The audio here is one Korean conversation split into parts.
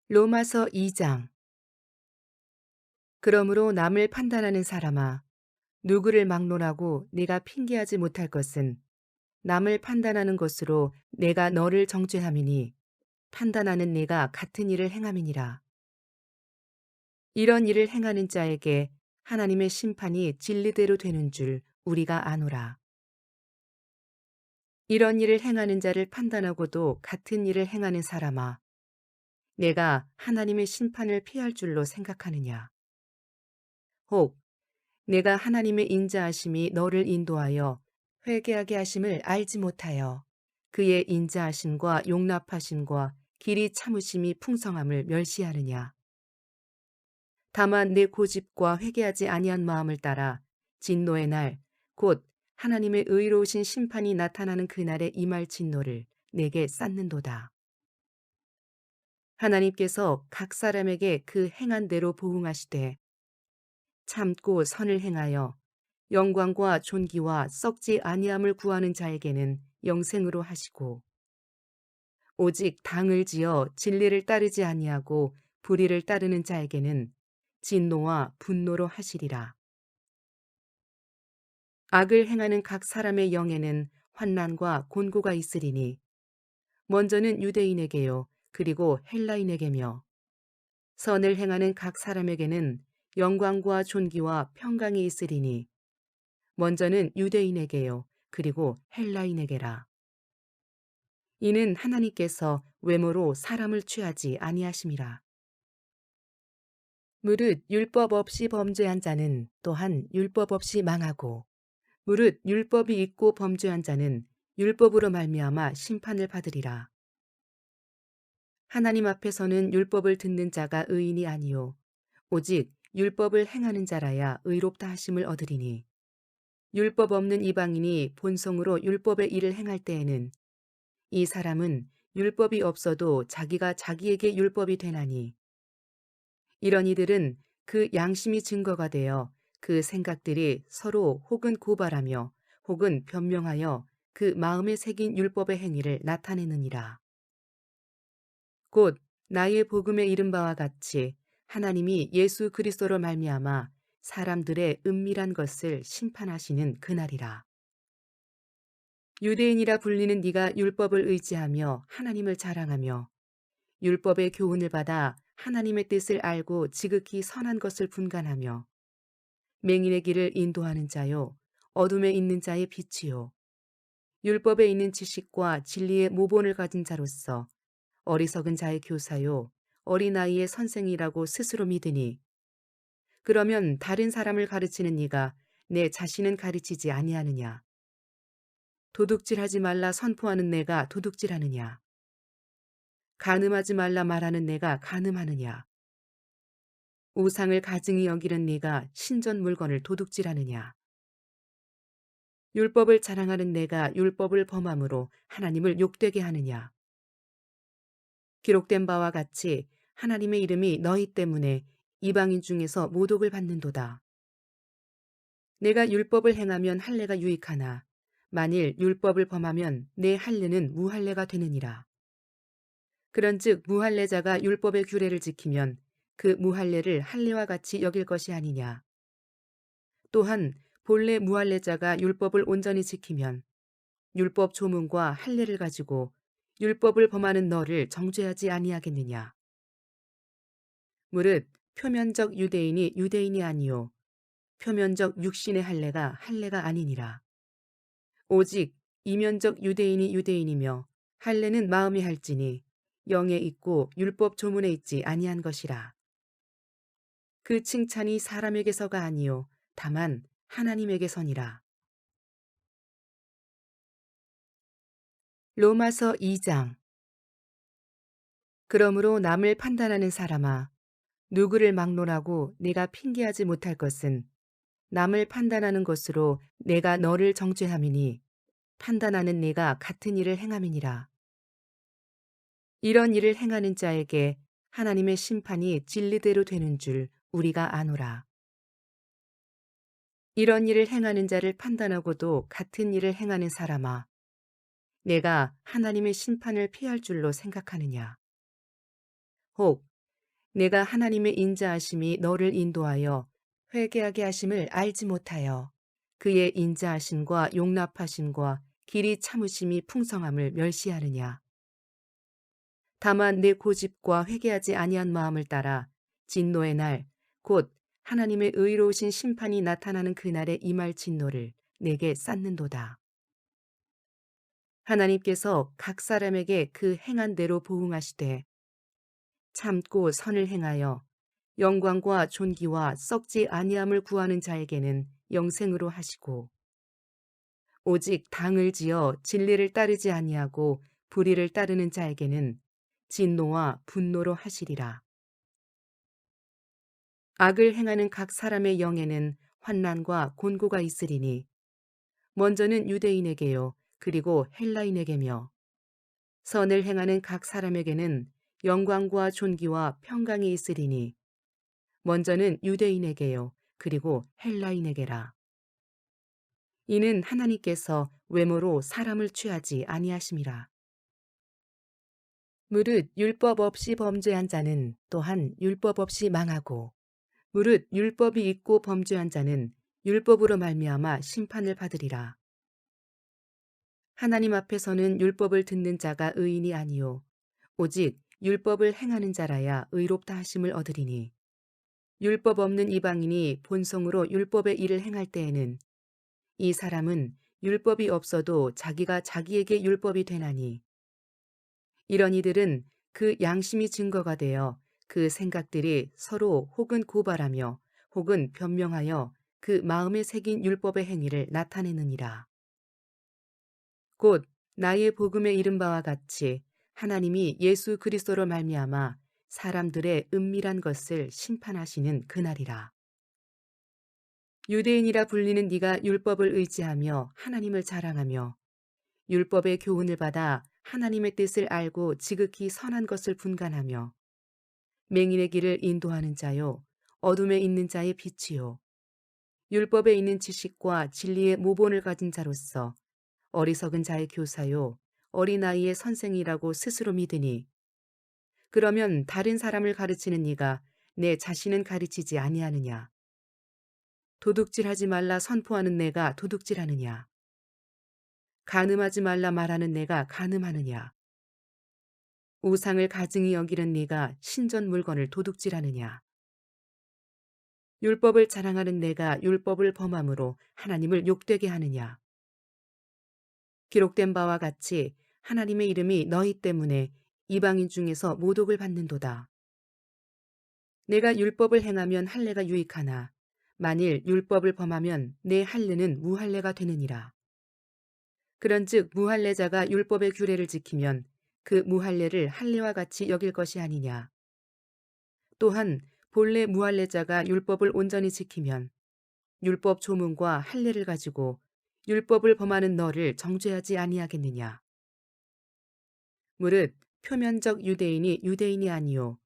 로마서 2장. 그러므로 남을 판단하는 사람아, 누구를 막론하고 네가 핑계하지 못할 것은 남을 판단하는 것으로 내가 너를 정죄함이니 판단하는 네가 같은 일을 행함이니라. 이런 일을 행하는 자에게 하나님의 심판이 진리대로 되는 줄 우리가 아노라. 이런 일을 행하는 자를 판단하고도 같은 일을 행하는 사람아, 내가 하나님의 심판을 피할 줄로 생각하느냐. 혹 내가 하나님의 인자하심이 너를 인도하여 회개하게 하심을 알지 못하여 그의 인자하심과 용납하심과 길이 참으심이 풍성함을 멸시하느냐. 다만 내 고집과 회개하지 아니한 마음을 따라 진노의 날, 곧 하나님의 의로우신 심판이 나타나는 그날에 임할 진노를 내게 쌓는도다. 하나님께서 각 사람에게 그 행한 대로 보응하시되 참고 선을 행하여 영광과 존귀와 썩지 아니함을 구하는 자에게는 영생으로 하시고 오직 당을 지어 진리를 따르지 아니하고 불의를 따르는 자에게는 진노와 분노로 하시리라. 악을 행하는 각 사람의 영에는 환난과 곤고가 있으리니 먼저는 유대인에게요 그리고 헬라인에게며 선을 행하는 각 사람에게는 영광과 존귀와 평강이 있으리니 먼저는 유대인에게요 그리고 헬라인에게라. 이는 하나님께서 외모로 사람을 취하지 아니하심이라. 무릇 율법 없이 범죄한 자는 또한 율법 없이 망하고 무릇 율법이 있고 범죄한 자는 율법으로 말미암아 심판을 받으리라. 하나님 앞에서는 율법을 듣는 자가 의인이 아니요 오직 율법을 행하는 자라야 의롭다 하심을 얻으리니 율법 없는 이방인이 본성으로 율법의 일을 행할 때에는 이 사람은 율법이 없어도 자기가 자기에게 율법이 되나니 이런 이들은 그 양심이 증거가 되어 그 생각들이 서로 혹은 고발하며 혹은 변명하여 그 마음에 새긴 율법의 행위를 나타내느니라. 곧 나의 복음에 이른 바와 같이 하나님이 예수 그리스도로 말미암아 사람들의 은밀한 것을 심판하시는 그날이라. 유대인이라 불리는 네가 율법을 의지하며 하나님을 자랑하며 율법의 교훈을 받아 하나님의 뜻을 알고 지극히 선한 것을 분간하며 맹인의 길을 인도하는 자요 어둠에 있는 자의 빛이요 율법에 있는 지식과 진리의 모본을 가진 자로서 어리석은 자의 교사요 어린아이의 선생이라고 스스로 믿으니 그러면 다른 사람을 가르치는 네가 내 자신은 가르치지 아니하느냐. 도둑질하지 말라 선포하는 내가 도둑질하느냐. 간음하지 말라 말하는 내가 간음하느냐. 우상을 가증히 여기는 네가 신전 물건을 도둑질하느냐. 율법을 자랑하는 내가 율법을 범함으로 하나님을 욕되게 하느냐. 기록된 바와 같이 하나님의 이름이 너희 때문에 이방인 중에서 모독을 받는도다. 내가 율법을 행하면 할례가 유익하나 만일 율법을 범하면 내 할례는 무할례가 되느니라. 그런즉 무할례자가 율법의 규례를 지키면 그 무할례를 할례와 같이 여길 것이 아니냐. 또한 본래 무할례자가 율법을 온전히 지키면 율법 조문과 할례를 가지고 율법을 범하는 너를 정죄하지 아니하겠느냐. 무릇 표면적 유대인이 유대인이 아니요 표면적 육신의 할례가 할례가 아니니라. 오직 이면적 유대인이 유대인이며 할례는 마음에 할지니 영에 있고 율법 조문에 있지 아니한 것이라. 그 칭찬이 사람에게서가 아니요 다만 하나님에게서니라. 로마서 2장. 그러므로 남을 판단하는 사람아, 누구를 막론하고 네가 핑계하지 못할 것은 남을 판단하는 것으로 내가 너를 정죄함이니 판단하는 네가 같은 일을 행함이니라. 이런 일을 행하는 자에게 하나님의 심판이 진리대로 되는 줄 우리가 아노라. 이런 일을 행하는 자를 판단하고도 같은 일을 행하는 사람아, 내가 하나님의 심판을 피할 줄로 생각하느냐. 혹 내가 하나님의 인자하심이 너를 인도하여 회개하게 하심을 알지 못하여 그의 인자하심과 용납하심과 길이 참으심이 풍성함을 멸시하느냐. 다만 내 고집과 회개하지 아니한 마음을 따라 진노의 날, 곧 하나님의 의로우신 심판이 나타나는 그날에 임할 진노를 내게 쌓는도다. 하나님께서 각 사람에게 그 행한 대로 보응하시되 참고 선을 행하여 영광과 존귀와 썩지 아니함을 구하는 자에게는 영생으로 하시고 오직 당을 지어 진리를 따르지 아니하고 불의를 따르는 자에게는 진노와 분노로 하시리라. 악을 행하는 각 사람의 영에는 환난과 곤고가 있으리니 먼저는 유대인에게요 그리고 헬라인에게며 선을 행하는 각 사람에게는 영광과 존귀와 평강이 있으리니 먼저는 유대인에게요 그리고 헬라인에게라. 이는 하나님께서 외모로 사람을 취하지 아니하심이라. 무릇 율법 없이 범죄한 자는 또한 율법 없이 망하고 무릇 율법이 있고 범죄한 자는 율법으로 말미암아 심판을 받으리라. 하나님 앞에서는 율법을 듣는 자가 의인이 아니요 오직 율법을 행하는 자라야 의롭다 하심을 얻으리니 율법 없는 이방인이 본성으로 율법의 일을 행할 때에는 이 사람은 율법이 없어도 자기가 자기에게 율법이 되나니 이런 이들은 그 양심이 증거가 되어 그 생각들이 서로 혹은 고발하며 혹은 변명하여 그 마음에 새긴 율법의 행위를 나타내느니라. 곧 나의 복음에 이른 바와 같이 하나님이 예수 그리스도로 말미암아 사람들의 은밀한 것을 심판하시는 그날이라. 유대인이라 불리는 네가 율법을 의지하며 하나님을 자랑하며 율법의 교훈을 받아 하나님의 뜻을 알고 지극히 선한 것을 분간하며 맹인의 길을 인도하는 자요 어둠에 있는 자의 빛이요 율법에 있는 지식과 진리의 모본을 가진 자로서 어리석은 자의 교사요 어린아이의 선생이라고 스스로 믿으니 그러면 다른 사람을 가르치는 네가 내 자신은 가르치지 아니하느냐. 도둑질하지 말라 선포하는 내가 도둑질하느냐. 간음하지 말라 말하는 내가 간음하느냐. 우상을 가증히 여기는 네가 신전 물건을 도둑질하느냐. 율법을 자랑하는 내가 율법을 범함으로 하나님을 욕되게 하느냐. 기록된 바와 같이 하나님의 이름이 너희 때문에 이방인 중에서 모독을 받는도다. 내가 율법을 행하면 할례가 유익하나 만일 율법을 범하면 내 할례는 무할례가 되느니라. 그런즉 무할례자가 율법의 규례를 지키면 그 무할례를 할례와 같이 여길 것이 아니냐. 또한 본래 무할례자가 율법을 온전히 지키면 율법 조문과 할례를 가지고 율법을 범하는 너를 정죄하지 아니하겠느냐. 무릇 표면적 유대인이 유대인이 아니요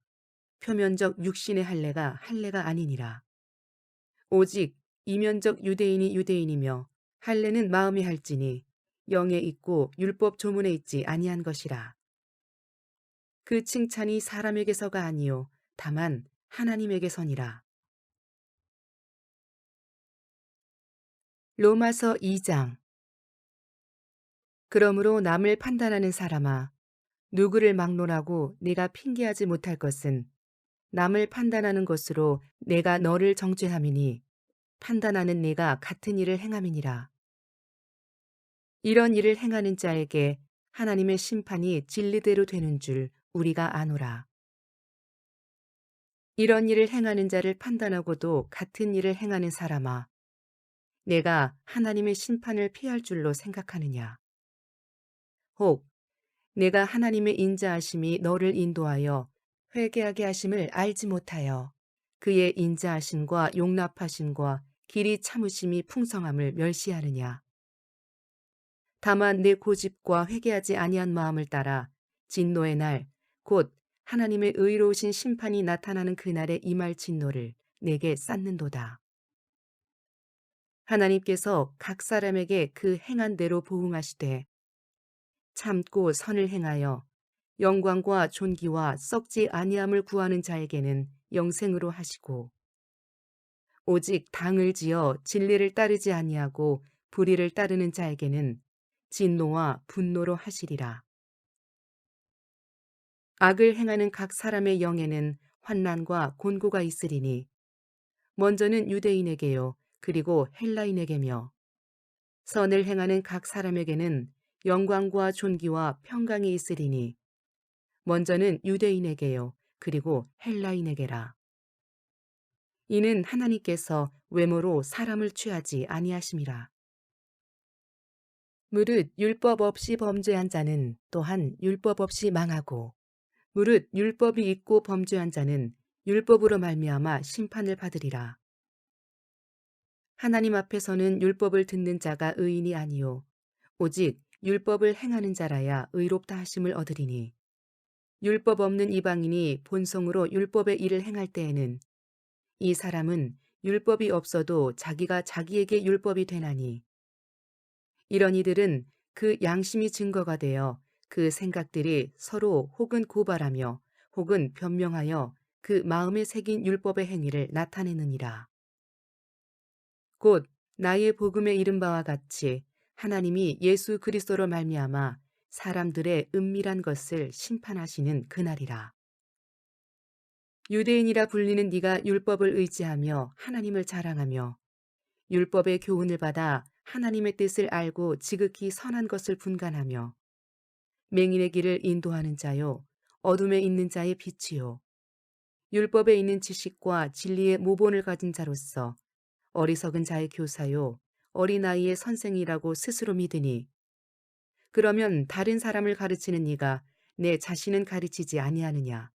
표면적 육신의 할례가 할례가 아니니라. 오직 이면적 유대인이 유대인이며 할례는 마음에 할지니 영에 있고 율법 조문에 있지 아니한 것이라. 그 칭찬이 사람에게서가 아니요 다만 하나님에게서니라. 로마서 2장. 그러므로 남을 판단하는 사람아 누구를 막론하고 네가 핑계하지 못할 것은 남을 판단하는 것으로 내가 너를 정죄함이니 판단하는 네가 같은 일을 행함이니라. 이런 일을 행하는 자에게 하나님의 심판이 진리대로 되는 줄 우리가 아노라. 이런 일을 행하는 자를 판단하고도 같은 일을 행하는 사람아 내가 하나님의 심판을 피할 줄로 생각하느냐. 혹 내가 하나님의 인자하심이 너를 인도하여 회개하게 하심을 알지 못하여 그의 인자하심과 용납하심과 길이 참으심이 풍성함을 멸시하느냐. 다만 내 고집과 회개하지 아니한 마음을 따라 진노의 날, 곧 하나님의 의로우신 심판이 나타나는 그날에 임할 진노를 내게 쌓는도다. 하나님께서 각 사람에게 그 행한 대로 보응하시되 참고 선을 행하여 영광과 존귀와 썩지 아니함을 구하는 자에게는 영생으로 하시고 오직 당을 지어 진리를 따르지 아니하고 불의를 따르는 자에게는 진노와 분노로 하시리라. 악을 행하는 각 사람의 영에는 환난과 곤고가 있으리니 먼저는 유대인에게요 그리고 헬라인에게며 선을 행하는 각 사람에게는 영광과 존귀와 평강이 있으리니 먼저는 유대인에게요 그리고 헬라인에게라. 이는 하나님께서 외모로 사람을 취하지 아니하심이라. 무릇 율법 없이 범죄한 자는 또한 율법 없이 망하고 무릇 율법이 있고 범죄한 자는 율법으로 말미암아 심판을 받으리라. 하나님 앞에서는 율법을 듣는 자가 의인이 아니요 오직 율법을 행하는 자라야 의롭다 하심을 얻으리니 율법 없는 이방인이 본성으로 율법의 일을 행할 때에는 이 사람은 율법이 없어도 자기가 자기에게 율법이 되나니 이런 이들은 그 양심이 증거가 되어 그 생각들이 서로 혹은 고발하며 혹은 변명하여 그 마음에 새긴 율법의 행위를 나타내느니라. 곧 나의 복음에 이른 바와 같이 하나님이 예수 그리스도로 말미암아 사람들의 은밀한 것을 심판하시는 그날이라. 유대인이라 불리는 네가 율법을 의지하며 하나님을 자랑하며 율법의 교훈을 받아 하나님의 뜻을 알고 지극히 선한 것을 분간하며 맹인의 길을 인도하는 자요 어둠에 있는 자의 빛이요 율법에 있는 지식과 진리의 모본을 가진 자로서 어리석은 자의 교사요 어린아이의 선생이라고 스스로 믿으니 그러면 다른 사람을 가르치는 네가 내 자신은 가르치지 아니하느냐.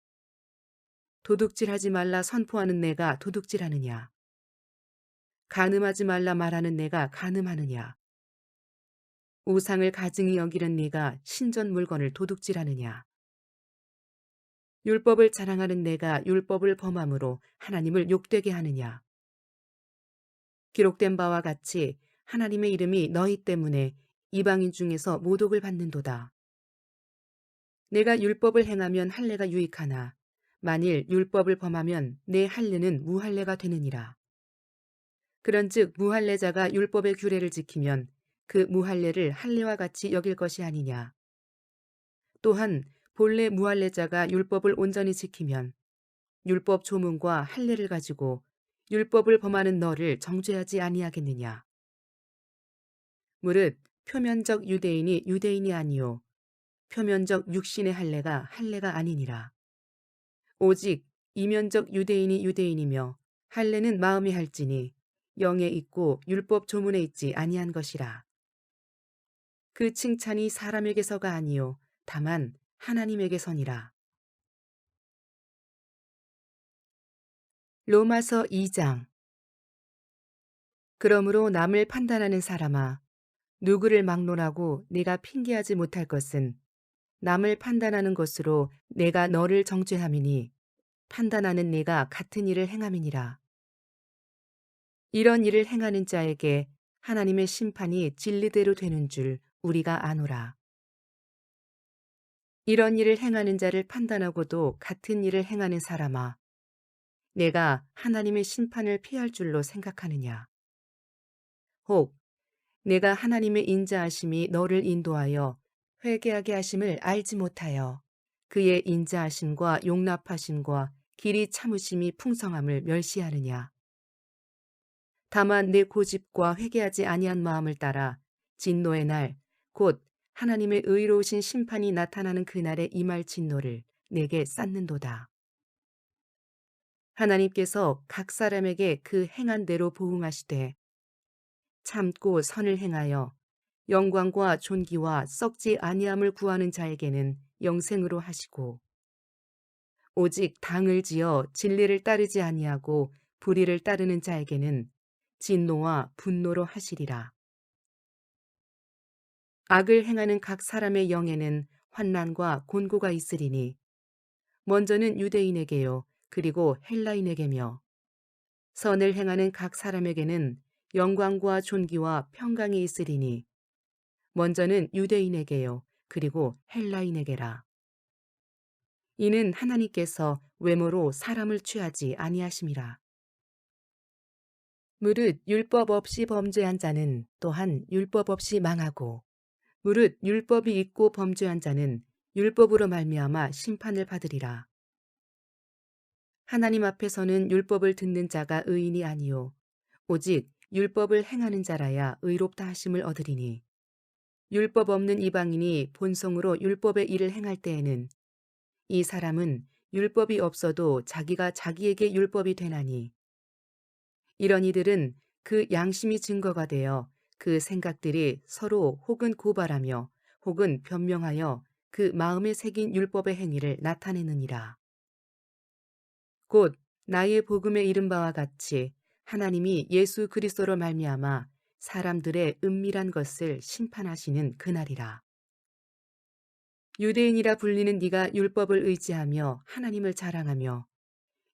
도둑질하지 말라 선포하는 내가 도둑질하느냐. 간음하지 말라 말하는 내가 간음하느냐. 우상을 가증히 여기는 네가 신전 물건을 도둑질하느냐. 율법을 자랑하는 내가 율법을 범함으로 하나님을 욕되게 하느냐. 기록된 바와 같이 하나님의 이름이 너희 때문에 이방인 중에서 모독을 받는도다. 내가 율법을 행하면 할례가 유익하나 만일 율법을 범하면 내 할례는 무할례가 되느니라. 그런즉 무할례자가 율법의 규례를 지키면 그 무할례를 할례와 같이 여길 것이 아니냐. 또한 본래 무할례자가 율법을 온전히 지키면 율법 조문과 할례를 가지고 율법을 범하는 너를 정죄하지 아니하겠느냐. 무릇 표면적 유대인이 유대인이 아니요 표면적 육신의 할례가 할례가 아니니라. 오직 이면적 유대인이 유대인이며 할례는 마음에 할지니 영에 있고 율법 조문에 있지 아니한 것이라. 그 칭찬이 사람에게서가 아니요 다만 하나님에게서니라. 로마서 2장. 그러므로 남을 판단하는 사람아 누구를 막론하고 네가 핑계하지 못할 것은 남을 판단하는 것으로 내가 너를 정죄함이니 판단하는 네가 같은 일을 행함이니라. 이런 일을 행하는 자에게 하나님의 심판이 진리대로 되는 줄 우리가 아노라. 이런 일을 행하는 자를 판단하고도 같은 일을 행하는 사람아, 내가 하나님의 심판을 피할 줄로 생각하느냐. 혹 내가 하나님의 인자하심이 너를 인도하여 회개하게 하심을 알지 못하여 그의 인자하심과 용납하심과 길이 참으심이 풍성함을 멸시하느냐. 다만 내 고집과 회개하지 아니한 마음을 따라 진노의 날, 곧 하나님의 의로우신 심판이 나타나는 그날에 임할 진노를 내게 쌓는도다. 하나님께서 각 사람에게 그 행한 대로 보응하시되 참고 선을 행하여 영광과 존귀와 썩지 아니함을 구하는 자에게는 영생으로 하시고 오직 당을 지어 진리를 따르지 아니하고 불의를 따르는 자에게는 진노와 분노로 하시리라. 악을 행하는 각 사람의 영에는 환난과 곤고가 있으리니 먼저는 유대인에게요 그리고 헬라인에게며 선을 행하는 각 사람에게는 영광과 존귀와 평강이 있으리니 먼저는 유대인에게요 그리고 헬라인에게라. 이는 하나님께서 외모로 사람을 취하지 아니하심이라. 무릇 율법 없이 범죄한 자는 또한 율법 없이 망하고, 무릇 율법이 있고 범죄한 자는 율법으로 말미암아 심판을 받으리라. 하나님 앞에서는 율법을 듣는 자가 의인이 아니요 오직 율법을 행하는 자라야 의롭다 하심을 얻으리니, 율법 없는 이방인이 본성으로 율법의 일을 행할 때에는 이 사람은 율법이 없어도 자기가 자기에게 율법이 되나니, 이런 이들은 그 양심이 증거가 되어 그 생각들이 서로 혹은 고발하며 혹은 변명하여 그 마음에 새긴 율법의 행위를 나타내느니라. 곧 나의 복음에 이른 바와 같이 하나님이 예수 그리스도로 말미암아 사람들의 은밀한 것을 심판하시는 그날이라. 유대인이라 불리는 네가 율법을 의지하며 하나님을 자랑하며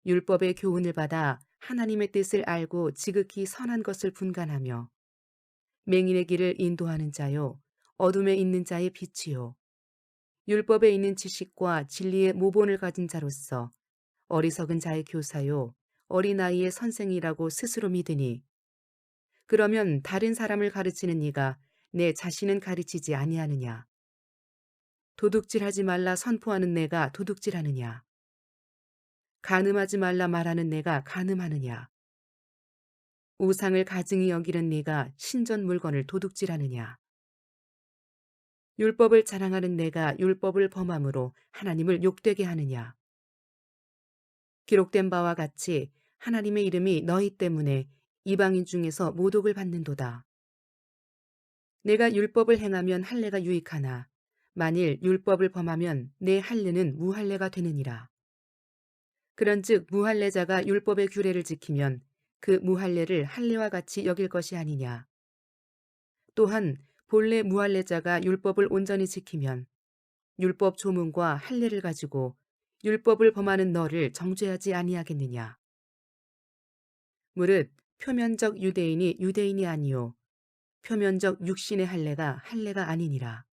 율법의 교훈을 받아 하나님의 뜻을 알고 지극히 선한 것을 분간하며 맹인의 길을 인도하는 자요 어둠에 있는 자의 빛이요 율법에 있는 지식과 진리의 모본을 가진 자로서 어리석은 자의 교사요 어린아이의 선생이라고 스스로 믿으니, 그러면 다른 사람을 가르치는 네가 내 자신은 가르치지 아니하느냐? 도둑질하지 말라 선포하는 내가 도둑질하느냐? 간음하지 말라 말하는 내가 간음하느냐? 우상을 가증히 여기는 네가 신전 물건을 도둑질하느냐? 율법을 자랑하는 내가 율법을 범함으로 하나님을 욕되게 하느냐? 기록된 바와 같이 하나님의 이름이 너희 때문에 이방인 중에서 모독을 받는도다. 내가 율법을 행하면 할례가 유익하나 만일 율법을 범하면 내 할례는 무할례가 되느니라. 그런즉 무할례자가 율법의 규례를 지키면 그 무할례를 할례와 같이 여길 것이 아니냐. 또한 본래 무할례자가 율법을 온전히 지키면 율법 조문과 할례를 가지고 율법을 범하는 너를 정죄하지 아니하겠느냐. 무릇 표면적 유대인이 유대인이 아니요 표면적 육신의 할례가 할례가 아니니라.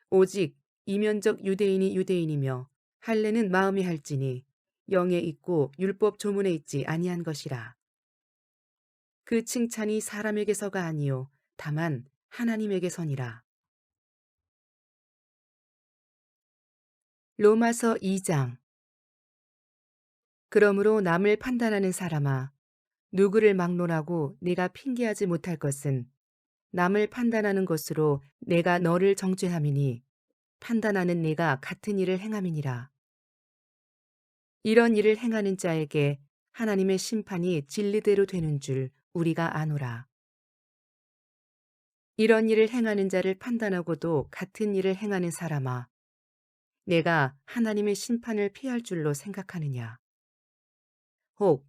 오직 이면적 유대인이 유대인이며 할례는 마음에 할지니 영에 있고 율법 조문에 있지 아니한 것이라. 그 칭찬이 사람에게서가 아니요 다만 하나님에게서니라. 로마서 2장. 그러므로 남을 판단하는 사람아, 누구를 막론하고 네가 핑계하지 못할 것은 남을 판단하는 것으로 내가 너를 정죄함이니 판단하는 네가 같은 일을 행함이니라. 이런 일을 행하는 자에게 하나님의 심판이 진리대로 되는 줄 우리가 아노라. 이런 일을 행하는 자를 판단하고도 같은 일을 행하는 사람아, 내가 하나님의 심판을 피할 줄로 생각하느냐? 혹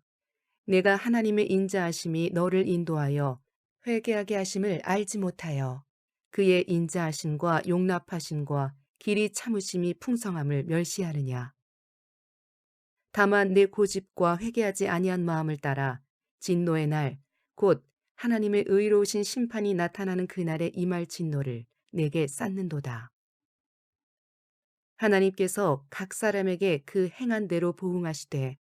내가 하나님의 인자하심이 너를 인도하여 회개하게 하심을 알지 못하여 그의 인자하심과 용납하심과 길이 참으심이 풍성함을 멸시하느냐? 다만 내 고집과 회개하지 아니한 마음을 따라 진노의 날, 곧 하나님의 의로우신 심판이 나타나는 그날에 임할 진노를 내게 쌓는도다. 하나님께서 각 사람에게 그 행한 대로 보응하시되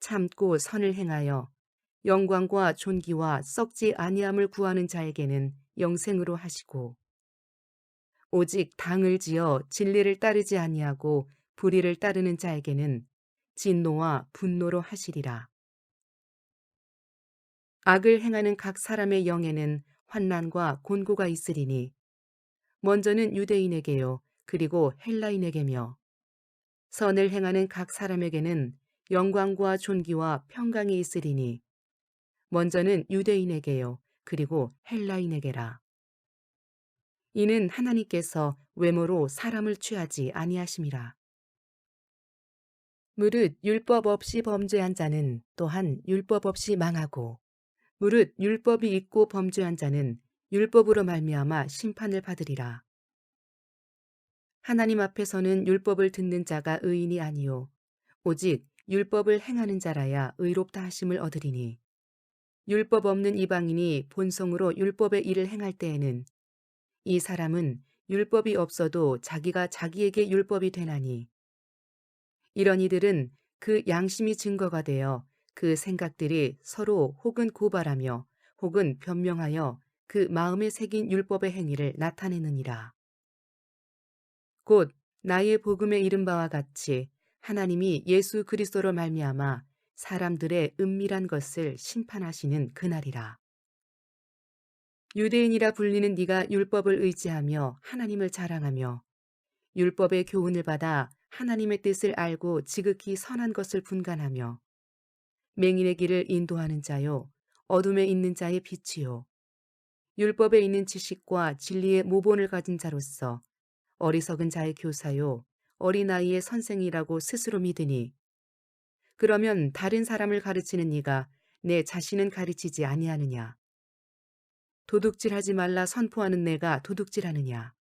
참고 선을 행하여 영광과 존귀와 썩지 아니함을 구하는 자에게는 영생으로 하시고, 오직 당을 지어 진리를 따르지 아니하고 불의를 따르는 자에게는 진노와 분노로 하시리라. 악을 행하는 각 사람의 영에는 환난과 곤고가 있으리니 먼저는 유대인에게요 그리고 헬라인에게며 선을 행하는 각 사람에게는 영광과 존귀와 평강이 있으리니 먼저는 유대인에게요 그리고 헬라인에게라. 이는 하나님께서 외모로 사람을 취하지 아니하심이라. 무릇 율법 없이 범죄한 자는 또한 율법 없이 망하고, 무릇 율법이 있고 범죄한 자는 율법으로 말미암아 심판을 받으리라. 하나님 앞에서는 율법을 듣는 자가 의인이 아니요 오직 율법을 행하는 자라야 의롭다 하심을 얻으리니, 율법 없는 이방인이 본성으로 율법의 일을 행할 때에는 이 사람은 율법이 없어도 자기가 자기에게 율법이 되나니, 이런 이들은 그 양심이 증거가 되어 그 생각들이 서로 혹은 고발하며 혹은 변명하여 그 마음에 새긴 율법의 행위를 나타내느니라. 곧 나의 복음에 이른 바와 같이 하나님이 예수 그리스도로 말미암아 사람들의 은밀한 것을 심판하시는 그날이라. 유대인이라 불리는 네가 율법을 의지하며 하나님을 자랑하며 율법의 교훈을 받아 하나님의 뜻을 알고 지극히 선한 것을 분간하며 맹인의 길을 인도하는 자요 어둠에 있는 자의 빛이요 율법에 있는 지식과 진리의 모본을 가진 자로서 어리석은 자의 교사요 어린아이의 선생이라고 스스로 믿으니 그러면 다른 사람을 가르치는 네가 내 자신은 가르치지 아니하느냐. 도둑질하지 말라 선포하는 내가 도둑질하느냐.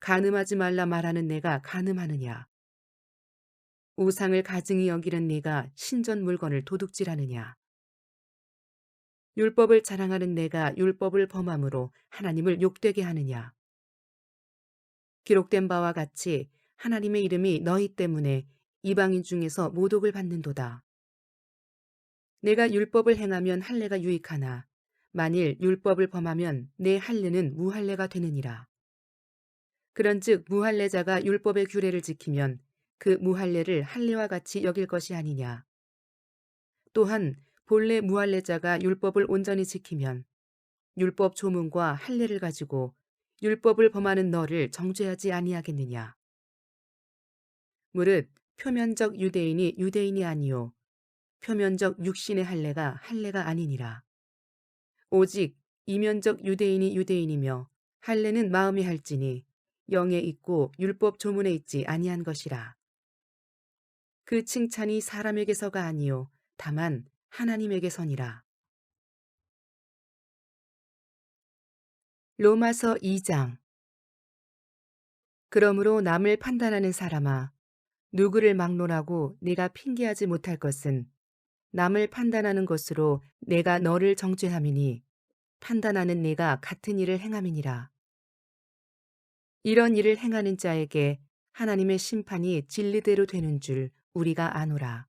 간음하지 말라 말하는 내가 간음하느냐. 우상을 가증히 여기는 네가 신전 물건을 도둑질하느냐. 율법을 자랑하는 내가 율법을 범함으로 하나님을 욕되게 하느냐. 기록된 바와 같이 하나님의 이름이 너희 때문에 이방인 중에서 모독을 받는도다. 내가 율법을 행하면 할례가 유익하나 만일 율법을 범하면 내 할례는 무할례가 되느니라. 그런즉 무할례자가 율법의 규례를 지키면 그 무할례를 할례와 같이 여길 것이 아니냐. 또한 본래 무할례자가 율법을 온전히 지키면 율법 조문과 할례를 가지고 율법을 범하는 너를 정죄하지 아니하겠느냐. 무릇 표면적 유대인이 유대인이 아니요 표면적 육신의 할례가 할례가 아니니라. 오직 이면적 유대인이 유대인이며 할례는 마음에 할지니 영에 있고 율법 조문에 있지 아니한 것이라. 그 칭찬이 사람에게서가 아니요 다만 하나님에게서니라. 로마서 2장. 그러므로 남을 판단하는 사람아 누구를 막론하고 네가 핑계하지 못할 것은 남을 판단하는 것으로 내가 너를 정죄함이니 판단하는 네가 같은 일을 행함이니라. 이런 일을 행하는 자에게 하나님의 심판이 진리대로 되는 줄 우리가 아노라.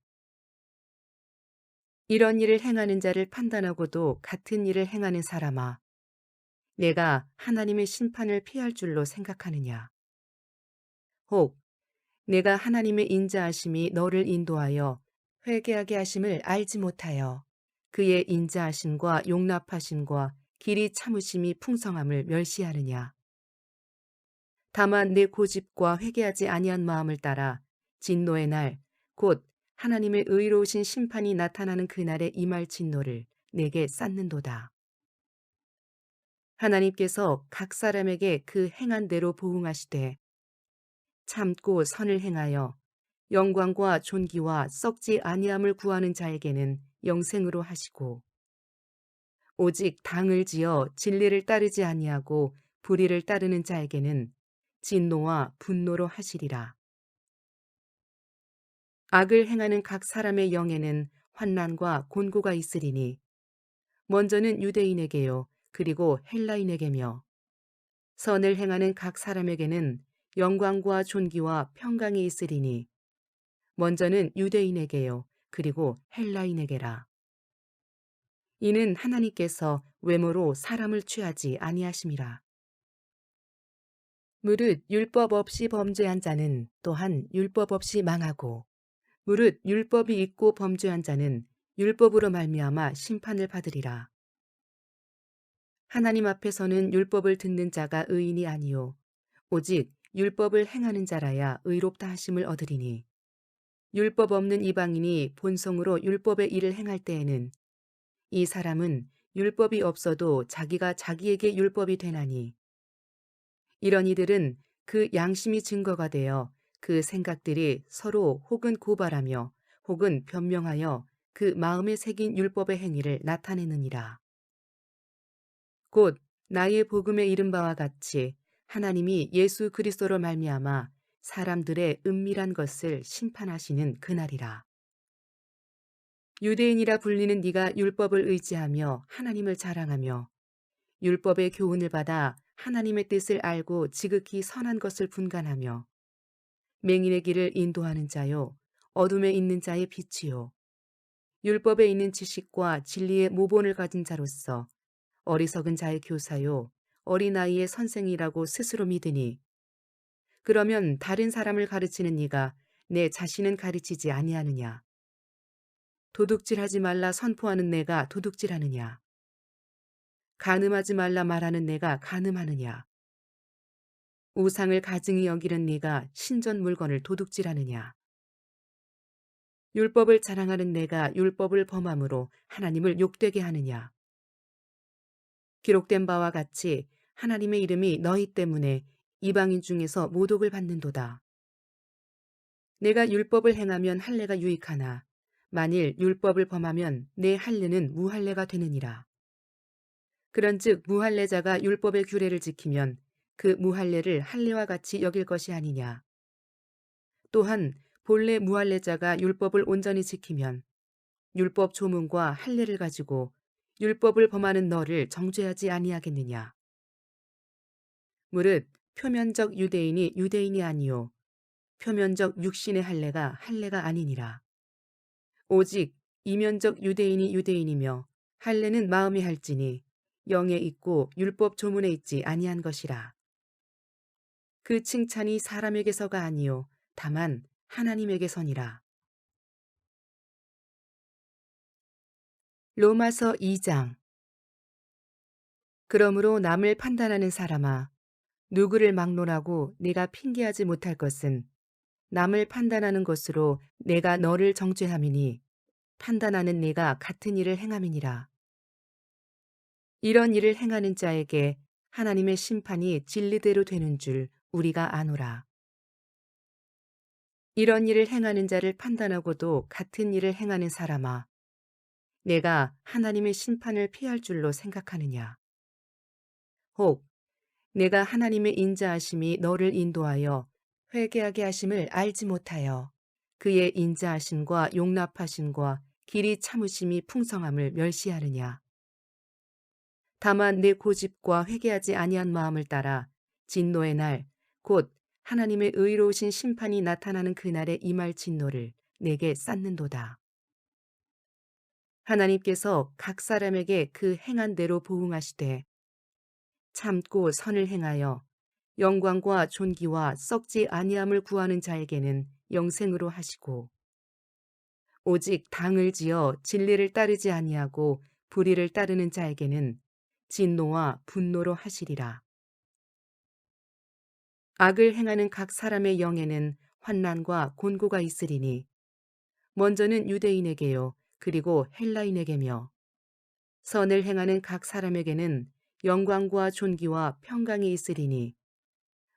이런 일을 행하는 자를 판단하고도 같은 일을 행하는 사람아 내가 하나님의 심판을 피할 줄로 생각하느냐. 혹 내가 하나님의 인자하심이 너를 인도하여 회개하게 하심을 알지 못하여 그의 인자하심과 용납하심과 길이 참으심이 풍성함을 멸시하느냐. 다만 내 고집과 회개하지 아니한 마음을 따라 진노의 날 곧 하나님의 의로우신 심판이 나타나는 그날에 임할 진노를 내게 쌓는도다. 하나님께서 각 사람에게 그 행한 대로 보응하시되 참고 선을 행하여 영광과 존귀와 썩지 아니함을 구하는 자에게는 영생으로 하시고 오직 당을 지어 진리를 따르지 아니하고 불의를 따르는 자에게는 진노와 분노로 하시리라. 악을 행하는 각 사람의 영에는 환난과 곤고가 있으리니 먼저는 유대인에게요 그리고 헬라인에게며 선을 행하는 각 사람에게는 영광과 존귀와 평강이 있으리니 먼저는 유대인에게요 그리고 헬라인에게라. 이는 하나님께서 외모로 사람을 취하지 아니하심이라. 무릇 율법 없이 범죄한 자는 또한 율법 없이 망하고 무릇 율법이 있고 범죄한 자는 율법으로 말미암아 심판을 받으리라. 하나님 앞에서는 율법을 듣는 자가 의인이 아니요 오직 율법을 행하는 자라야 의롭다 하심을 얻으리니 율법 없는 이방인이 본성으로 율법의 일을 행할 때에는 이 사람은 율법이 없어도 자기가 자기에게 율법이 되나니 이런 이들은 그 양심이 증거가 되어 그 생각들이 서로 혹은 고발하며 혹은 변명하여 그 마음에 새긴 율법의 행위를 나타내느니라. 곧 나의 복음에 이른 바와 같이 하나님이 예수 그리스도로 말미암아 사람들의 은밀한 것을 심판하시는 그날이라. 유대인이라 불리는 네가 율법을 의지하며 하나님을 자랑하며 율법의 교훈을 받아 하나님의 뜻을 알고 지극히 선한 것을 분간하며 맹인의 길을 인도하는 자요, 어둠에 있는 자의 빛이요. 율법에 있는 지식과 진리의 모본을 가진 자로서 어리석은 자의 교사요, 어린아이의 선생이라고 스스로 믿으니, 그러면 다른 사람을 가르치는 네가 내 자신은 가르치지 아니하느냐? 도둑질하지 말라 선포하는 내가 도둑질하느냐? 간음하지 말라 말하는 내가 간음하느냐? 우상을 가증히 여기는 네가 신전 물건을 도둑질하느냐? 율법을 자랑하는 내가 율법을 범함으로 하나님을 욕되게 하느냐? 기록된 바와 같이 하나님의 이름이 너희 때문에 이방인 중에서 모독을 받는도다. 내가 율법을 행하면 할례가 유익하나 만일 율법을 범하면 내 할례는 무할례가 되느니라. 그런즉 무할례자가 율법의 규례를 지키면 그 무할례를 할례와 같이 여길 것이 아니냐. 또한 본래 무할례자가 율법을 온전히 지키면 율법 조문과 할례를 가지고 율법을 범하는 너를 정죄하지 아니하겠느냐. 무릇 표면적 유대인이 유대인이 아니요 표면적 육신의 할례가 할례가 아니니라. 오직 이면적 유대인이 유대인이며 할례는 마음에 할지니 영에 있고 율법 조문에 있지 아니한 것이라. 그 칭찬이 사람에게서가 아니요 다만 하나님에게서니라. 로마서 2장. 그러므로 남을 판단하는 사람아, 누구를 막론하고 네가 핑계하지 못할 것은 남을 판단하는 것으로 내가 너를 정죄함이니 판단하는 네가 같은 일을 행함이니라. 이런 일을 행하는 자에게 하나님의 심판이 진리대로 되는 줄 우리가 아노라. 이런 일을 행하는 자를 판단하고도 같은 일을 행하는 사람아, 내가 하나님의 심판을 피할 줄로 생각하느냐? 혹 내가 하나님의 인자하심이 너를 인도하여 회개하게 하심을 알지 못하여 그의 인자하심과 용납하심과 길이 참으심이 풍성함을 멸시하느냐? 다만 내 고집과 회개하지 아니한 마음을 따라 진노의 날, 곧 하나님의 의로우신 심판이 나타나는 그날에 임할 진노를 내게 쌓는도다. 하나님께서 각 사람에게 그 행한 대로 보응하시되 참고 선을 행하여 영광과 존귀와 썩지 아니함을 구하는 자에게는 영생으로 하시고 오직 당을 지어 진리를 따르지 아니하고 불의를 따르는 자에게는 진노와 분노로 하시리라. 악을 행하는 각 사람의 영에는 환난과 곤고가 있으리니 먼저는 유대인에게요 그리고 헬라인에게며 선을 행하는 각 사람에게는 영광과 존귀와 평강이 있으리니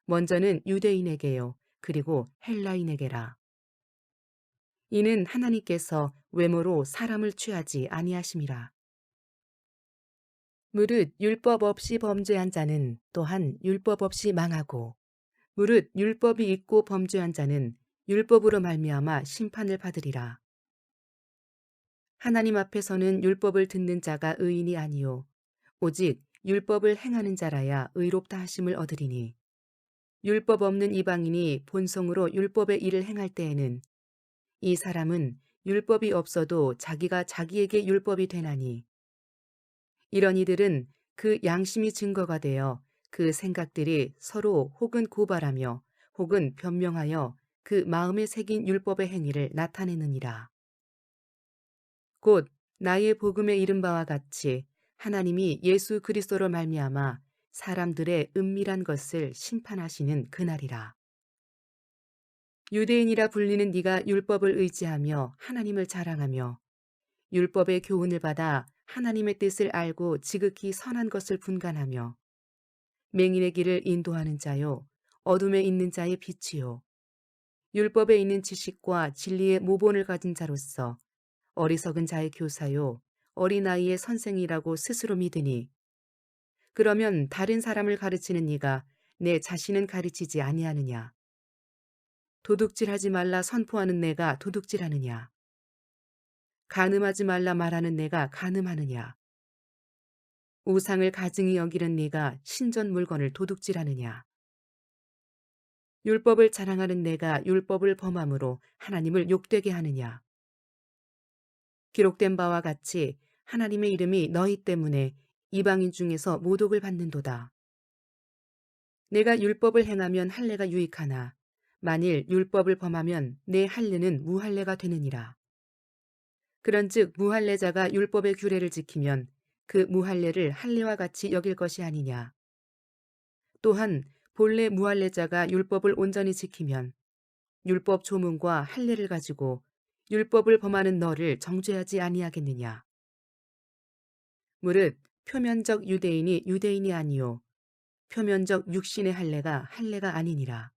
먼저는 유대인에게요 그리고 헬라인에게라. 이는 하나님께서 외모로 사람을 취하지 아니하심이라. 무릇 율법 없이 범죄한 자는 또한 율법 없이 망하고 무릇 율법이 있고 범죄한 자는 율법으로 말미암아 심판을 받으리라. 하나님 앞에서는 율법을 듣는 자가 의인이 아니요 오직 율법을 행하는 자라야 의롭다 하심을 얻으리니 율법 없는 이방인이 본성으로 율법의 일을 행할 때에는 이 사람은 율법이 없어도 자기가 자기에게 율법이 되나니 이런 이들은 그 양심이 증거가 되어 그 생각들이 서로 혹은 고발하며 혹은 변명하여 그 마음에 새긴 율법의 행위를 나타내느니라. 곧 나의 복음에 이른 바와 같이 하나님이 예수 그리스도로 말미암아 사람들의 은밀한 것을 심판하시는 그날이라. 유대인이라 불리는 네가 율법을 의지하며 하나님을 자랑하며 율법의 교훈을 받아 하나님의 뜻을 알고 지극히 선한 것을 분간하며 맹인의 길을 인도하는 자요 어둠에 있는 자의 빛이요 율법에 있는 지식과 진리의 모본을 가진 자로서 어리석은 자의 교사요 어린아이의 선생이라고 스스로 믿으니 그러면 다른 사람을 가르치는 네가 내 자신은 가르치지 아니하느냐? 도둑질하지 말라 선포하는 내가 도둑질하느냐? 간음하지 말라 말하는 내가 간음하느냐? 우상을 가증히 여기는 네가 신전 물건을 도둑질하느냐? 율법을 자랑하는 내가 율법을 범함으로 하나님을 욕되게 하느냐? 기록된 바와 같이 하나님의 이름이 너희 때문에 이방인 중에서 모독을 받는도다. 내가 율법을 행하면 할례가 유익하나 만일 율법을 범하면 내 할례는 무할례가 되느니라. 그런즉 무할례자가 율법의 규례를 지키면 그 무할례를 할례와 같이 여길 것이 아니냐. 또한 본래 무할례자가 율법을 온전히 지키면 율법 조문과 할례를 가지고 율법을 범하는 너를 정죄하지 아니하겠느냐. 무릇 표면적 유대인이 유대인이 아니요 표면적 육신의 할례가 할례가 아니니라.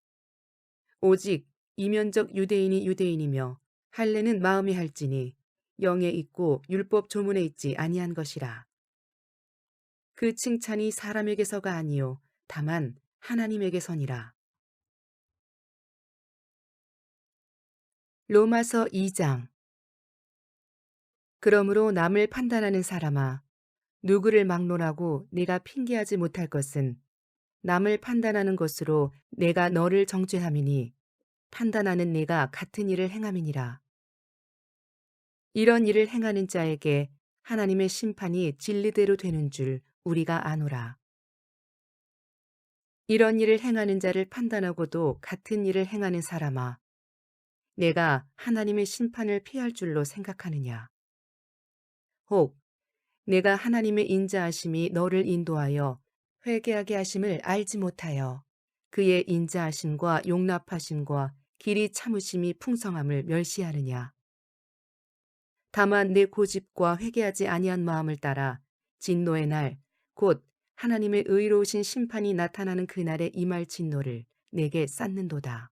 오직 이면적 유대인이 유대인이며 할례는 마음에 할지니 영에 있고 율법 조문에 있지 아니한 것이라. 그 칭찬이 사람에게서가 아니요 다만 하나님에게서니라. 로마서 2장. 그러므로 남을 판단하는 사람아 누구를 막론하고 네가 핑계하지 못할 것은 남을 판단하는 것으로 내가 너를 정죄함이니 판단하는 네가 같은 일을 행함이니라. 이런 일을 행하는 자에게 하나님의 심판이 진리대로 되는 줄 우리가 아노라. 이런 일을 행하는 자를 판단하고도 같은 일을 행하는 사람아 내가 하나님의 심판을 피할 줄로 생각하느냐. 혹 내가 하나님의 인자하심이 너를 인도하여 회개하게 하심을 알지 못하여 그의 인자하심과 용납하심과 길이 참으심이 풍성함을 멸시하느냐. 다만 내 고집과 회개하지 아니한 마음을 따라 진노의 날 곧 하나님의 의로우신 심판이 나타나는 그날에 임할 진노를 내게 쌓는도다.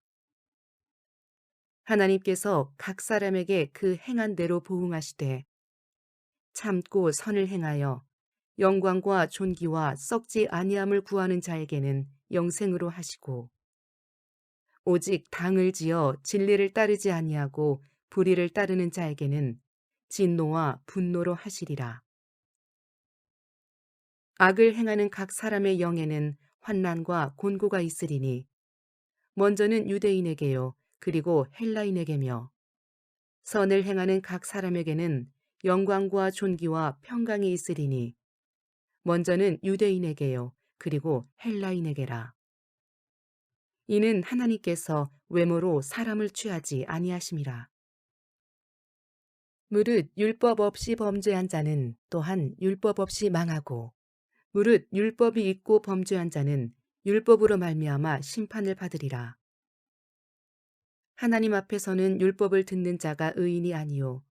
하나님께서 각 사람에게 그 행한 대로 보응하시되 참고 선을 행하여 영광과 존귀와 썩지 아니함을 구하는 자에게는 영생으로 하시고 오직 당을 지어 진리를 따르지 아니하고 불의를 따르는 자에게는 진노와 분노로 하시리라. 악을 행하는 각 사람의 영에는 환난과 곤고가 있으리니 먼저는 유대인에게요 그리고 헬라인에게며 선을 행하는 각 사람에게는 영광과 존귀와 평강이 있으리니 먼저는 유대인에게요 그리고 헬라인에게라. 이는 하나님께서 외모로 사람을 취하지 아니하심이라. 무릇 율법 없이 범죄한 자는 또한 율법 없이 망하고 무릇 율법이 있고 범죄한 자는 율법으로 말미암아 심판을 받으리라. 하나님 앞에서는 율법을 듣는 자가 의인이 아니요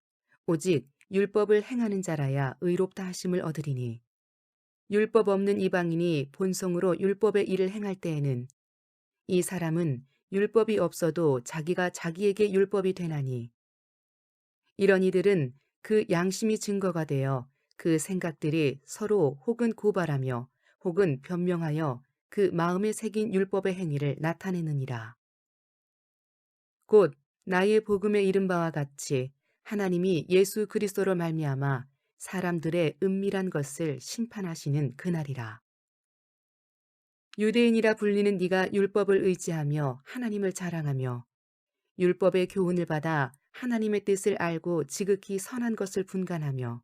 오직 율법을 행하는 자라야 의롭다 하심을 얻으리니 율법 없는 이방인이 본성으로 율법의 일을 행할 때에는 이 사람은 율법이 없어도 자기가 자기에게 율법이 되나니 이런 이들은 그 양심이 증거가 되어 그 생각들이 서로 혹은 고발하며 혹은 변명하여 그 마음에 새긴 율법의 행위를 나타내느니라. 곧 나의 복음에 이른 바와 같이 하나님이 예수 그리스도로 말미암아 사람들의 은밀한 것을 심판하시는 그날이라. 유대인이라 불리는 네가 율법을 의지하며 하나님을 자랑하며 율법의 교훈을 받아 하나님의 뜻을 알고 지극히 선한 것을 분간하며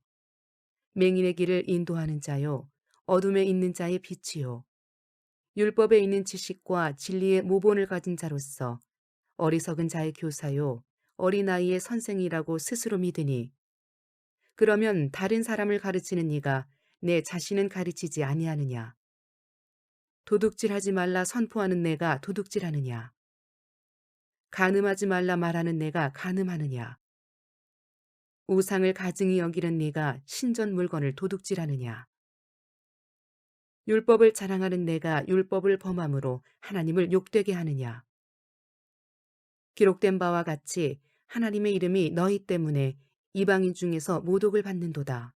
맹인의 길을 인도하는 자요 어둠에 있는 자의 빛이요 율법에 있는 지식과 진리의 모본을 가진 자로서 어리석은 자의 교사요 어린아이의 선생이라고 스스로 믿으니 그러면 다른 사람을 가르치는 네가 내 자신은 가르치지 아니하느냐. 도둑질하지 말라 선포하는 내가 도둑질하느냐. 간음하지 말라 말하는 내가 간음하느냐. 우상을 가증히 여기는 네가 신전 물건을 도둑질하느냐. 율법을 자랑하는 내가 율법을 범함으로 하나님을 욕되게 하느냐. 기록된 바와 같이 하나님의 이름이 너희 때문에 이방인 중에서 모독을 받는도다.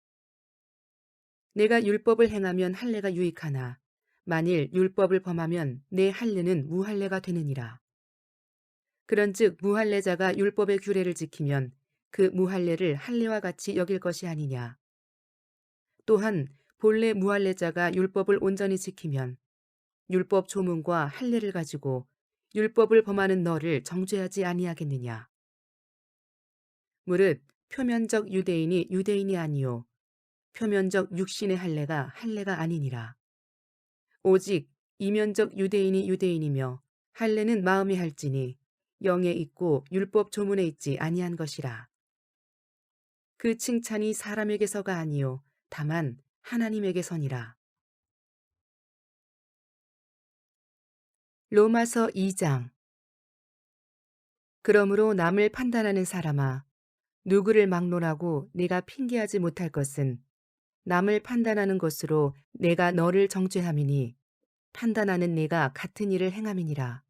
내가 율법을 행하면 할례가 유익하나 만일 율법을 범하면 내 할례는 무할례가 되느니라. 그런즉 무할례자가 율법의 규례를 지키면 그 무할례를 할례와 같이 여길 것이 아니냐. 또한 본래 무할례자가 율법을 온전히 지키면 율법 조문과 할례를 가지고 율법을 범하는 너를 정죄하지 아니하겠느냐. 무릇 표면적 유대인이 유대인이 아니요 표면적 육신의 할례가 할례가 아니니라. 오직 이면적 유대인이 유대인이며 할례는 마음에 할지니 영에 있고 율법 조문에 있지 아니한 것이라. 그 칭찬이 사람에게서가 아니요 다만 하나님에게서니라. 로마서 2장. 그러므로 남을 판단하는 사람아, 누구를 막론하고 네가 핑계하지 못할 것은 남을 판단하는 것으로 내가 너를 정죄함이니 판단하는 네가 같은 일을 행함이니라.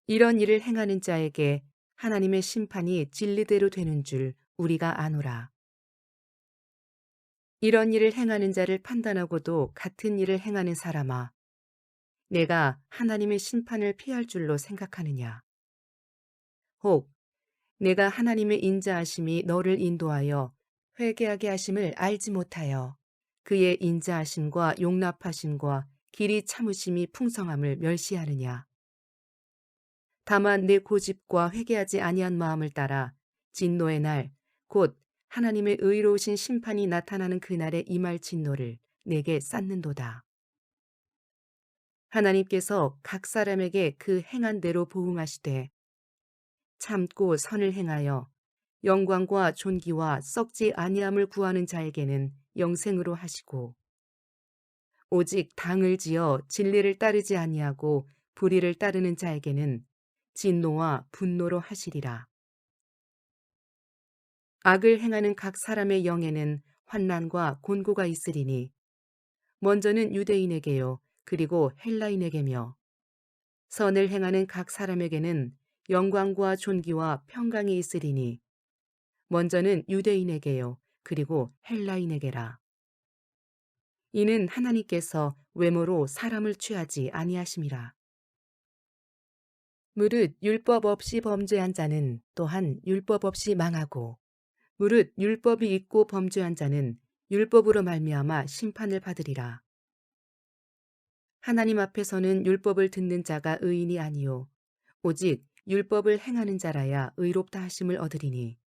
이런 일을 행하는 자에게 하나님의 심판이 진리대로 되는 줄 우리가 아노라. 이런 일을 행하는 자를 판단하고도 같은 일을 행하는 사람아, 내가 하나님의 심판을 피할 줄로 생각하느냐. 혹 내가 하나님의 인자하심이 너를 인도하여 회개하게 하심을 알지 못하여 그의 인자하심과 용납하심과 길이 참으심이 풍성함을 멸시하느냐. 다만 내 고집과 회개하지 아니한 마음을 따라 진노의 날 곧 하나님의 의로우신 심판이 나타나는 그날에 임할 진노를 내게 쌓는도다. 하나님께서 각 사람에게 그 행한 대로 보응하시되 참고 선을 행하여 영광과 존귀와 썩지 아니함을 구하는 자에게는 영생으로 하시고 오직 당을 지어 진리를 따르지 아니하고 불의를 따르는 자에게는 진노와 분노로 하시리라. 악을 행하는 각 사람의 영에는 환난과 곤고가 있으리니 먼저는 유대인에게요 그리고 헬라인에게며 선을 행하는 각 사람에게는 영광과 존귀와 평강이 있으리니 먼저는 유대인에게요 그리고 헬라인에게라. 이는 하나님께서 외모로 사람을 취하지 아니하심이라. 무릇 율법 없이 범죄한 자는 또한 율법 없이 망하고 무릇 율법이 있고 범죄한 자는 율법으로 말미암아 심판을 받으리라. 하나님 앞에서는 율법을 듣는 자가 의인이 아니요 오직 율법을 행하는 자라야 의롭다 하심을 얻으리니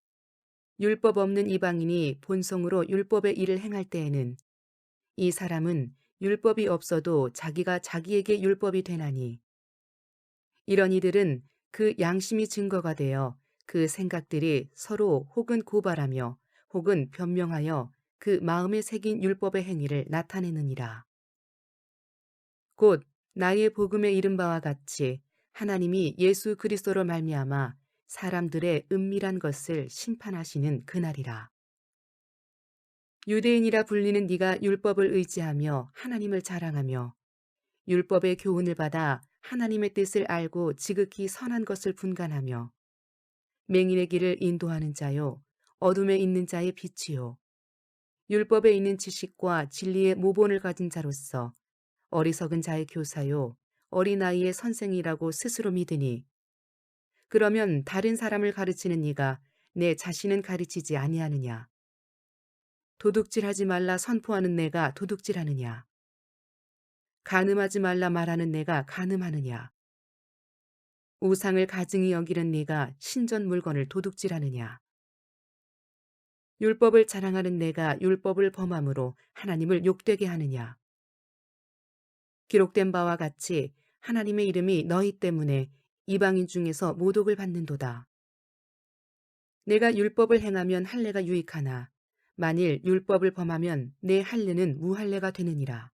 율법 없는 이방인이 본성으로 율법의 일을 행할 때에는 이 사람은 율법이 없어도 자기가 자기에게 율법이 되나니 이런 이들은 그 양심이 증거가 되어 그 생각들이 서로 혹은 고발하며 혹은 변명하여 그 마음에 새긴 율법의 행위를 나타내느니라. 곧 나의 복음에 이른 바와 같이 하나님이 예수 그리스도로 말미암아 사람들의 은밀한 것을 심판하시는 그날이라. 유대인이라 불리는 네가 율법을 의지하며 하나님을 자랑하며 율법의 교훈을 받아 하나님의 뜻을 알고 지극히 선한 것을 분간하며 맹인의 길을 인도하는 자요 어둠에 있는 자의 빛이요 율법에 있는 지식과 진리의 모본을 가진 자로서 어리석은 자의 교사요 어린아이의 선생이라고 스스로 믿으니 그러면 다른 사람을 가르치는 네가 내 자신은 가르치지 아니하느냐. 도둑질하지 말라 선포하는 내가 도둑질하느냐. 간음하지 말라 말하는 내가 간음하느냐. 우상을 가증히 여기는 네가 신전 물건을 도둑질하느냐. 율법을 자랑하는 내가 율법을 범함으로 하나님을 욕되게 하느냐. 기록된 바와 같이 하나님의 이름이 너희 때문에 이방인 중에서 모독을 받는도다. 내가 율법을 행하면 할례가 유익하나 만일 율법을 범하면 내 할례는 무할례가 되느니라.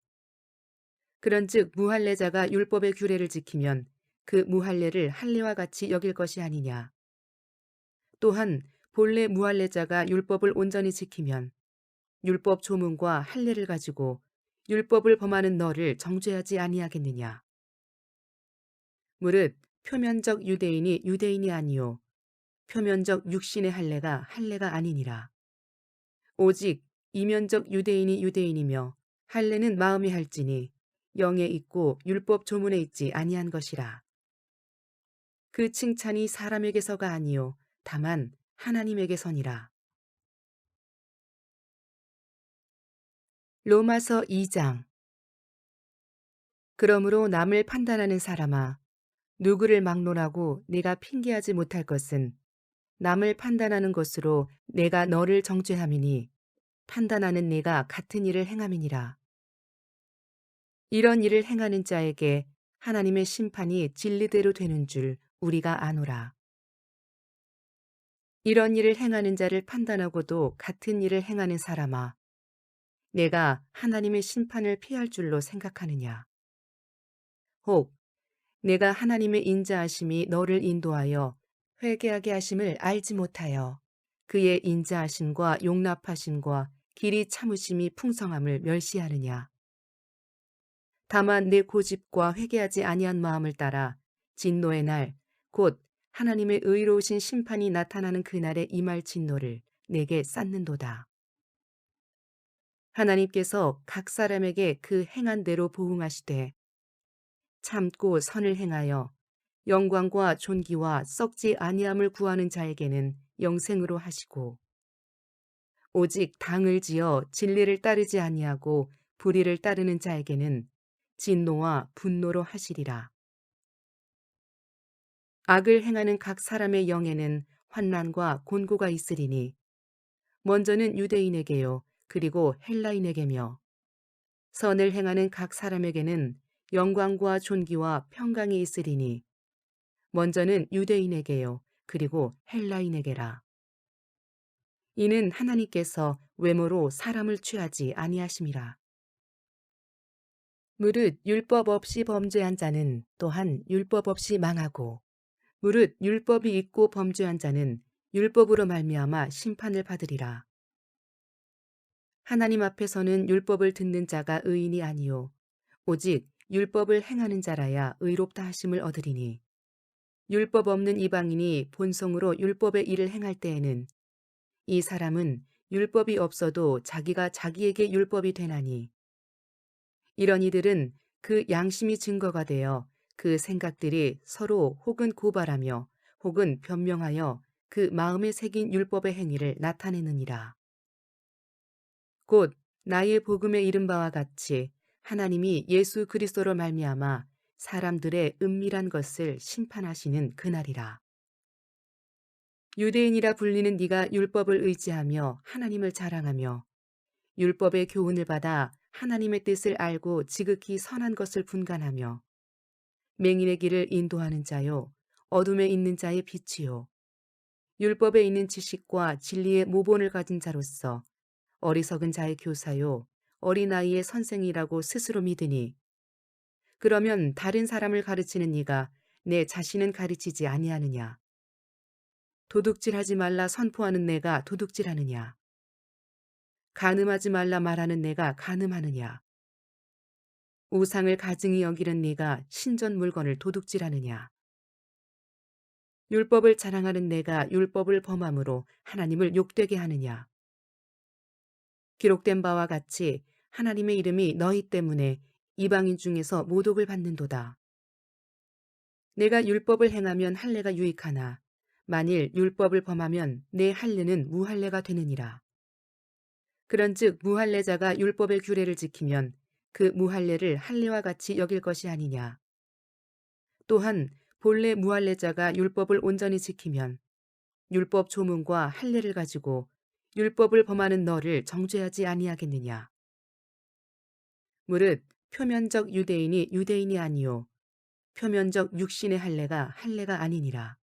그런즉 무할례자가 율법의 규례를 지키면 그 무할례를 할례와 같이 여길 것이 아니냐. 또한 본래 무할례자가 율법을 온전히 지키면 율법 조문과 할례를 가지고 율법을 범하는 너를 정죄하지 아니하겠느냐. 무릇 표면적 유대인이 유대인이 아니요 표면적 육신의 할례가 할례가 아니니라. 오직 이면적 유대인이 유대인이며 할례는 마음에 할지니 영에 있고 율법 조문에 있지 아니한 것이라. 그 칭찬이 사람에게서가 아니요 다만 하나님에게서니라. 로마서 2장. 그러므로 남을 판단하는 사람아, 누구를 막론하고 내가 핑계하지 못할 것은 남을 판단하는 것으로 내가 너를 정죄함이니 판단하는 내가 같은 일을 행함이니라. 이런 일을 행하는 자에게 하나님의 심판이 진리대로 되는 줄 우리가 아노라. 이런 일을 행하는 자를 판단하고도 같은 일을 행하는 사람아, 내가 하나님의 심판을 피할 줄로 생각하느냐? 혹 내가 하나님의 인자하심이 너를 인도하여 회개하게 하심을 알지 못하여 그의 인자하심과 용납하심과 길이 참으심이 풍성함을 멸시하느냐? 다만 내 고집과 회개하지 아니한 마음을 따라 진노의 날, 곧 하나님의 의로우신 심판이 나타나는 그날에 임할 진노를 내게 쌓는도다. 하나님께서 각 사람에게 그 행한 대로 보응하시되 참고 선을 행하여 영광과 존귀와 썩지 아니함을 구하는 자에게는 영생으로 하시고 오직 당을 지어 진리를 따르지 아니하고 불의를 따르는 자에게는 진노와 분노로 하시리라. 악을 행하는 각 사람의 영에는 환난과 곤고가 있으리니 먼저는 유대인에게요 그리고 헬라인에게며 선을 행하는 각 사람에게는 영광과 존귀와 평강이 있으리니 먼저는 유대인에게요 그리고 헬라인에게라. 이는 하나님께서 외모로 사람을 취하지 아니하심이라. 무릇 율법 없이 범죄한 자는 또한 율법 없이 망하고 무릇 율법이 있고 범죄한 자는 율법으로 말미암아 심판을 받으리라. 하나님 앞에서는 율법을 듣는 자가 의인이 아니요 오직 율법을 행하는 자라야 의롭다 하심을 얻으리니 율법 없는 이방인이 본성으로 율법의 일을 행할 때에는 이 사람은 율법이 없어도 자기가 자기에게 율법이 되나니 이런 이들은 그 양심이 증거가 되어 그 생각들이 서로 혹은 고발하며 혹은 변명하여 그 마음에 새긴 율법의 행위를 나타내느니라. 곧 나의 복음에 이른 바와 같이 하나님이 예수 그리스도로 말미암아 사람들의 은밀한 것을 심판하시는 그날이라. 유대인이라 불리는 네가 율법을 의지하며 하나님을 자랑하며 율법의 교훈을 받아 하나님의 뜻을 알고 지극히 선한 것을 분간하며 맹인의 길을 인도하는 자요 어둠에 있는 자의 빛이요 율법에 있는 지식과 진리의 모본을 가진 자로서 어리석은 자의 교사요 어린아이의 선생이라고 스스로 믿으니 그러면 다른 사람을 가르치는 네가 내 자신은 가르치지 아니하느냐? 도둑질하지 말라 선포하는 내가 도둑질하느냐? 간음하지 말라 말하는 내가 간음하느냐? 우상을 가증히 여기는 네가 신전 물건을 도둑질하느냐? 율법을 자랑하는 내가 율법을 범함으로 하나님을 욕되게 하느냐? 기록된 바와 같이 하나님의 이름이 너희 때문에 이방인 중에서 모독을 받는도다. 내가 율법을 행하면 할례가 유익하나 만일 율법을 범하면 내 할례는 무할례가 되느니라. 그런즉 무할례자가 율법의 규례를 지키면 그 무할례를 할례와 같이 여길 것이 아니냐. 또한 본래 무할례자가 율법을 온전히 지키면 율법 조문과 할례를 가지고 율법을 범하는 너를 정죄하지 아니하겠느냐. 무릇 표면적 유대인이 유대인이 아니요 표면적 육신의 할례가 할례가 아니니라.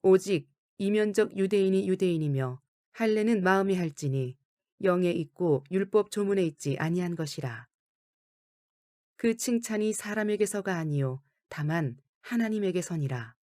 오직 이면적 유대인이 유대인이며 할례는 마음에 할지니 영에 있고 율법 조문에 있지 아니한 것이라. 그 칭찬이 사람에게서가 아니요 다만 하나님에게서니라.